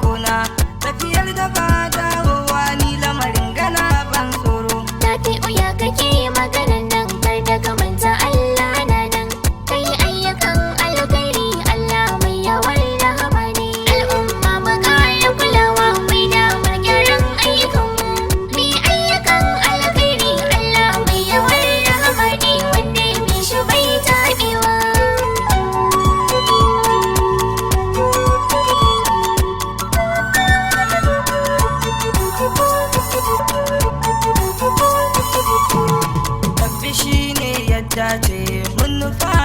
tarkona, tafiyar da ba dawowa ni lamarin gana ban tsoro. Tafi'u ya kake maganan nan kar da ka manta Allah na nan. Kai ayyukan alkhairi Allah mai yawan rahama ne. Al'umma mu ƙara kulawa mai damar gyaran ayyukanmu. Mi ayyukan alkhairi Allah mai yawan rahama ne, wanda ya bi shi bai taɓewa. Tafi shi ne yadda ce mun nufa